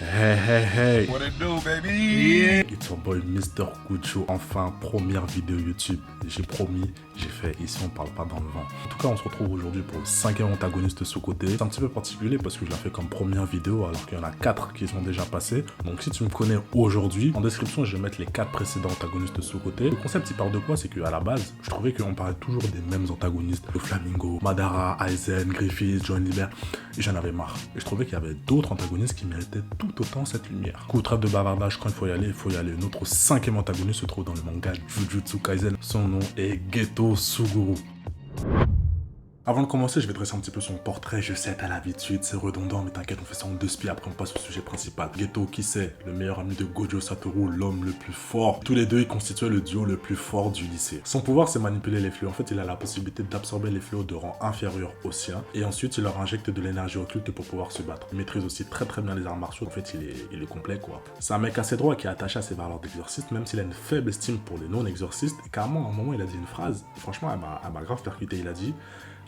Hey, hey, hey! What it do, baby? It's your boy Mr. Gojo, enfin, première vidéo YouTube. J'ai promis, j'ai fait, ici on parle pas dans le vent. En tout cas, on se retrouve aujourd'hui pour le 5e antagoniste sous-côté. C'est un petit peu particulier parce que je l'ai fait comme première vidéo alors qu'il y en a 4 qui sont déjà passés. Donc si tu me connais aujourd'hui, en description je vais mettre les 4 précédents antagonistes sous-côté. Le concept il part de quoi? C'est qu'à la base, je trouvais qu'on parlait toujours des mêmes antagonistes. Le Flamingo, Madara, Aizen, Griffith, John Liber. Et j'en avais marre. Et je trouvais qu'il y avait d'autres antagonistes qui méritaient tout autant cette lumière. Coup, trêve de bavardage, quand il faut y aller, il faut y aller. Notre 5e antagoniste se trouve dans le manga Jujutsu Kaisen. Son nom est Geto Suguru. Avant de commencer, je vais dresser un petit peu son portrait. Je sais, t'as l'habitude, c'est redondant, mais t'inquiète, on fait ça en 2 spies. Après, on passe au sujet principal. Geto, qui c'est? Le meilleur ami de Gojo Satoru, l'homme le plus fort. Tous les deux, ils constituaient le duo le plus fort du lycée. Son pouvoir, c'est manipuler les fléaux. En fait, il a la possibilité d'absorber les fléaux de rang inférieur au sien. Et ensuite, il leur injecte de l'énergie occulte pour pouvoir se battre. Il maîtrise aussi très bien les arts martiaux. En fait, il est complet, quoi. C'est un mec assez droit qui est attaché à ses valeurs d'exorciste, même s'il a une faible estime pour les non-exorcistes. Et carrément, à un moment, il a dit une phrase. Franchement, elle m'a grave percuté. Il a dit: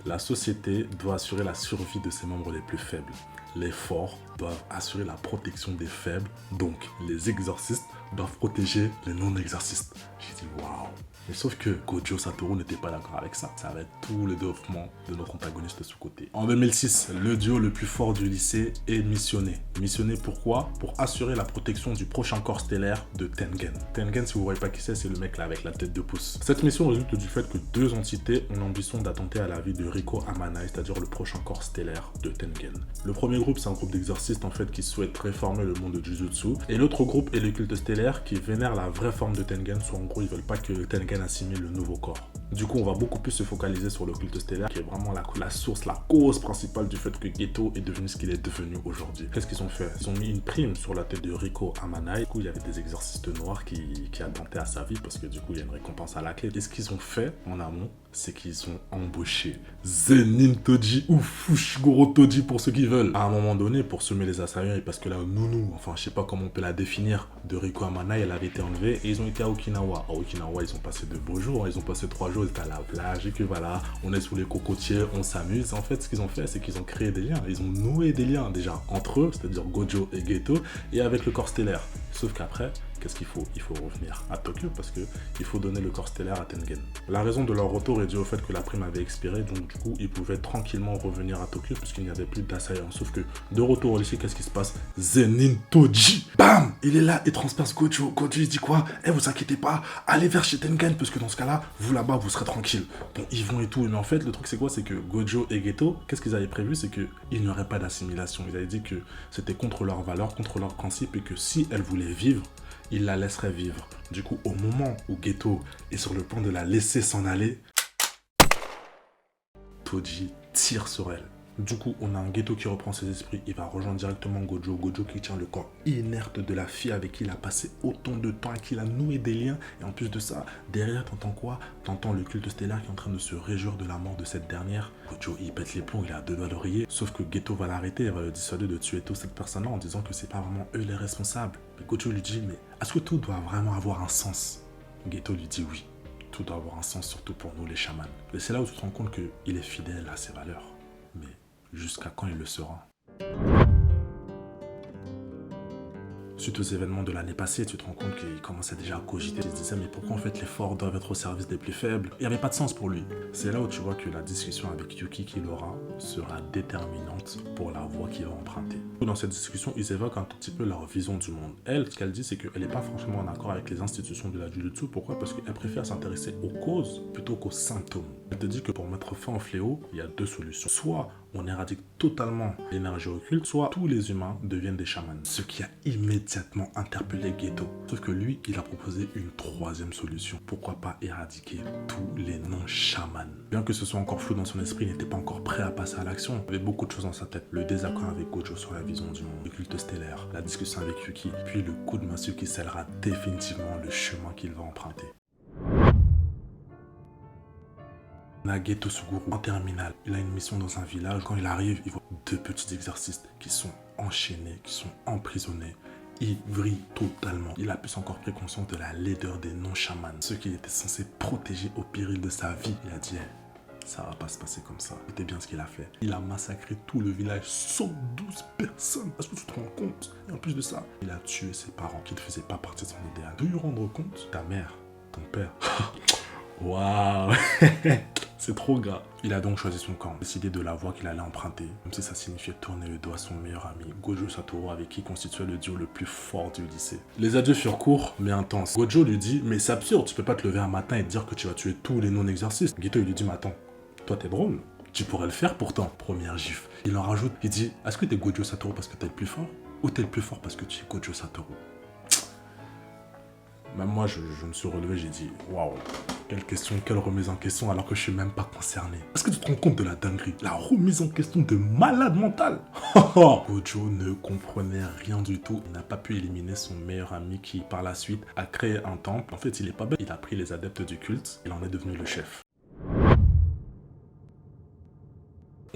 la société doit assurer la survie de ses membres les plus faibles. Les forts doivent assurer la protection des faibles. Donc, les exorcistes doivent protéger les non-exorcistes. J'ai dit waouh. Mais sauf que Gojo Satoru n'était pas d'accord avec ça. Ça va être tout le développement de notre antagoniste sous-côté. En 2006, le duo le plus fort du lycée est missionné. Missionné pourquoi? Pour assurer la protection du prochain corps stellaire de Tengen. Tengen, si vous ne voyez pas qui c'est le mec là avec la tête de pouce. Cette mission résulte du fait que 2 entités ont l'ambition d'attenter à la vie de Riko Amanai, c'est-à-dire le prochain corps stellaire de Tengen. Le premier groupe, c'est un groupe d'exorcistes en fait qui souhaitent réformer le monde de Jujutsu. Et l'autre groupe est le culte stellaire qui vénère la vraie forme de Tengen, soit en gros ils veulent pas que Tengen assimile le nouveau corps. Du coup, on va beaucoup plus se focaliser sur le culte stellaire qui est vraiment la source, la cause principale du fait que Geto est devenu ce qu'il est devenu aujourd'hui. Qu'est-ce qu'ils ont fait? Ils ont mis une prime sur la tête de Riko Amanai. Du coup, il y avait des exorcistes noirs qui attentaient à sa vie parce que du coup, il y a une récompense à la clé. Et ce qu'ils ont fait en amont, c'est qu'ils ont embauché Zenin Toji ou Fushiguro Toji pour ceux qui veulent. À un moment donné, pour semer les assaillants, et parce que la nounou, enfin je sais pas comment on peut la définir, de Riko Amanai, elle avait été enlevée et ils ont été à Okinawa. À Okinawa, ils ont passé de beaux jours, ils ont passé 3 jours, ils étaient à la plage et que voilà, on est sous les cocotiers, on s'amuse. En fait, ce qu'ils ont fait, c'est qu'ils ont créé des liens. Ils ont noué des liens déjà entre eux, c'est-à-dire Gojo et Geto, et avec le corps stellaire. Sauf qu'après, qu'est-ce qu'il faut? Il faut revenir à Tokyo parce que il faut donner le corps stellaire à Tengen. La raison de leur retour est due au fait que la prime avait expiré, donc du coup ils pouvaient tranquillement revenir à Tokyo puisqu'il n'y avait plus d'assaillants. Sauf que de retour au lycée, qu'est-ce qui se passe? Zenin Toji, bam, il est là, il transperce Gojo. Gojo il dit quoi? Eh, vous inquiétez pas, allez vers chez Tengen parce que dans ce cas-là, vous là-bas vous serez tranquille. Bon, ils vont et tout, mais en fait le truc c'est quoi? C'est que Gojo et Geto, qu'est-ce qu'ils avaient prévu? C'est qu'il n'y aurait pas d'assimilation. Ils avaient dit que c'était contre leurs valeurs, contre leurs principes et que si elles voulaient vivre, il la laisserait vivre. Du coup, au moment où Geto est sur le point de la laisser s'en aller, Toji tire sur elle. Du coup, on a un Geto qui reprend ses esprits, il va rejoindre directement Gojo. Gojo qui tient le corps inerte de la fille avec qui il a passé autant de temps, avec qui il a noué des liens. Et en plus de ça, derrière, t'entends quoi? T'entends le culte stellaire qui est en train de se réjouir de la mort de cette dernière. Gojo, il pète les plombs, il a 2 doigts d'oreiller. Sauf que Geto va l'arrêter, il va le dissuader de tuer toute cette personne-là en disant que c'est pas vraiment eux les responsables. Mais Gojo lui dit: mais est-ce que tout doit vraiment avoir un sens? Geto lui dit oui. Tout doit avoir un sens, surtout pour nous les chamans. Et c'est là où tu te rends compte qu'il est fidèle à ses valeurs. Mais jusqu'à quand il le sera? Suite aux événements de l'année passée, tu te rends compte qu'il commençait déjà à cogiter. Il se disait: mais pourquoi en fait les forts doivent être au service des plus faibles? Il n'y avait pas de sens pour lui. C'est là où tu vois que la discussion avec Yuki qu'il aura sera déterminante pour la voie qu'il va emprunter. Dans cette discussion, ils évoquent un tout petit peu leur vision du monde. Elle, ce qu'elle dit, c'est qu'elle n'est pas franchement en accord avec les institutions de la Jujutsu. Pourquoi? Parce qu'elle préfère s'intéresser aux causes plutôt qu'aux symptômes. Elle te dit que pour mettre fin au fléau, il y a 2 solutions. Soit on éradique totalement l'énergie occulte, soit tous les humains deviennent des chamans. Ce qui a immédiatement interpellé Geto. Sauf que lui, il a proposé une 3e solution. Pourquoi pas éradiquer tous les non-chamans? Bien que ce soit encore flou dans son esprit, il n'était pas encore prêt à passer à l'action. Il avait beaucoup de choses dans sa tête. Le désaccord avec Gojo sur la vision du monde, le culte stellaire, la discussion avec Yuki, puis le coup de massue qui scellera définitivement le chemin qu'il va emprunter. On a Geto Suguru en terminale. Il a une mission dans un village. Quand il arrive, il voit 2 petits exorcistes qui sont enchaînés, qui sont emprisonnés. Il vrille totalement. Il a plus encore pris conscience de la laideur des non-chamans, ceux qu'il était censé protéger au péril de sa vie. Il a dit: Ça va pas se passer comme ça. Écoutez bien ce qu'il a fait. Il a massacré tout le village, 112 personnes. Est-ce que tu te rends compte? Et en plus de ça, il a tué ses parents qui ne faisaient pas partie de son idéal. De lui rendre compte, ta mère, ton père. Waouh. C'est trop gras. Il a donc choisi son camp, décidé de la voie qu'il allait emprunter, même si ça signifiait tourner le dos à son meilleur ami, Gojo Satoru, avec qui il constituait le duo le plus fort du lycée. Les adieux furent courts, mais intenses. Gojo lui dit, mais c'est absurde, tu peux pas te lever un matin et te dire que tu vas tuer tous les non-exercices. Geto, il lui dit, mais attends, toi t'es drôle, tu pourrais le faire pourtant. Première gifle. Il en rajoute, il dit, est-ce que t'es Gojo Satoru parce que t'es le plus fort, ou t'es le plus fort parce que tu es Gojo Satoru? Même moi, je me suis relevé, j'ai dit, waouh, quelle question, quelle remise en question, alors que je suis même pas concerné. Est-ce que tu te rends compte de la dinguerie? La remise en question de malade mental. Gojo ne comprenait rien du tout. Il n'a pas pu éliminer son meilleur ami qui, par la suite, a créé un temple. En fait, il est pas bête. Il a pris les adeptes du culte. Il en est devenu le chef.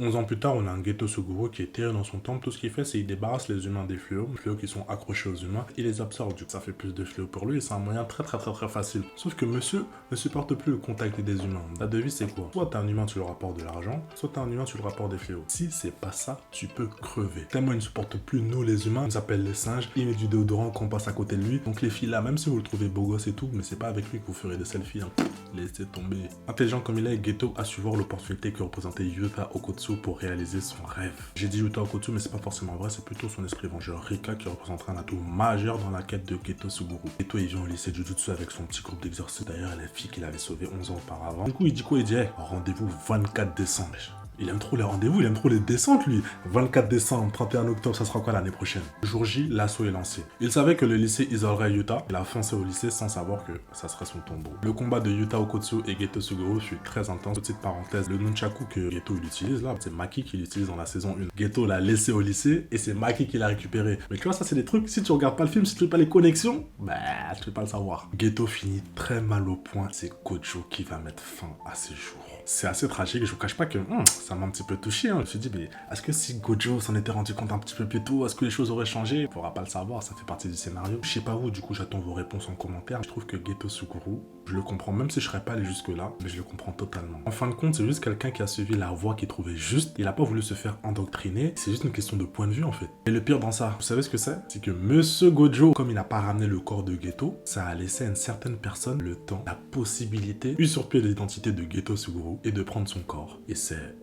11 ans plus tard, on a un Geto Suguru qui est terré dans son temple. Tout ce qu'il fait, c'est qu'il débarrasse les humains des fléaux qui sont accrochés aux humains, il les absorbe. Du coup, ça fait plus de fléaux pour lui et c'est un moyen très facile. Sauf que monsieur ne supporte plus le contact des humains. La devise, c'est quoi? Soit t'es un humain, tu lui rapportes de l'argent, soit t'es un humain, tu lui rapportes des fléaux. Si c'est pas ça, tu peux crever. Tellement il ne supporte plus nous les humains, il nous appelle les singes, il met du déodorant quand on passe à côté de lui. Donc les filles là, même si vous le trouvez beau gosse et tout, mais c'est pas avec lui que vous ferez des selfies. Hein. Laissez tomber. Intelligent comme il est, Geto a su voir l'opportunité que représentait Yuta Okotsu pour réaliser son rêve. J'ai dit Yuta Okotsu, mais c'est pas forcément vrai, c'est plutôt son esprit vengeur Rika qui représentera un atout majeur dans la quête de Geto Suguru. Geto, il vient au lycée Jujutsu avec son petit groupe d'exorcistes, d'ailleurs, la fille qu'il avait sauvée 11 ans auparavant. Du coup, il dit quoi? Il dit, hey, rendez-vous 24 décembre. Il aime trop les rendez-vous, il aime trop les descentes, lui. 24 décembre, 31 octobre, ça sera quoi l'année prochaine? Le jour J, l'assaut est lancé. Il savait que le lycée isolerait Yuta. Il a foncé au lycée sans savoir que ça serait son tombeau. Le combat de Yuta Okotsu et Geto Suguru fut très intense. Petite parenthèse, le nunchaku que Geto il utilise là, c'est Maki qui l'utilise dans la saison 1. Geto l'a laissé au lycée et c'est Maki qui l'a récupéré. Mais tu vois, ça c'est des trucs, si tu regardes pas le film, si tu fais pas les connexions, bah tu peux pas le savoir. Geto finit très mal au point. C'est Gojo qui va mettre fin à ses jours. C'est assez tragique, je vous cache pas que ça m'a un petit peu touché. Hein. Je me suis dit, mais est-ce que si Gojo s'en était rendu compte un petit peu plus tôt, est-ce que les choses auraient changé? On pourra pas le savoir, ça fait partie du scénario. Je sais pas vous, du coup j'attends vos réponses en commentaire. Je trouve que Geto Suguru, je le comprends, même si je serais pas allé jusque là, mais je le comprends totalement. En fin de compte, c'est juste quelqu'un qui a suivi la voie qu'il trouvait juste. Il a pas voulu se faire endoctriner, c'est juste une question de point de vue en fait. Et le pire dans ça, vous savez ce que c'est? C'est que Monsieur Gojo, comme il n'a pas ramené le corps de Geto, ça a laissé à une certaine personne le temps, la possibilité, usurper l'identité de Geto Suguru et de prendre son corps. Et c'est...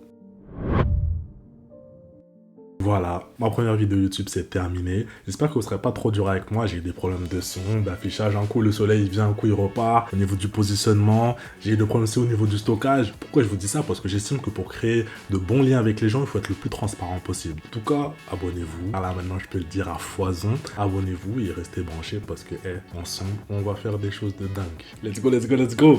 Voilà, ma première vidéo YouTube c'est terminé. J'espère que vous serez pas trop dur avec moi. J'ai eu des problèmes de son, d'affichage. Un coup le soleil il vient, un coup il repart. Au niveau du positionnement, j'ai eu des problèmes aussi au niveau du stockage. Pourquoi je vous dis ça? Parce que j'estime que pour créer de bons liens avec les gens, il faut être le plus transparent possible. En tout cas, abonnez-vous. Là maintenant je peux le dire à foison. Abonnez-vous et restez branchés parce que ensemble, on va faire des choses de dingue. Let's go, let's go, let's go!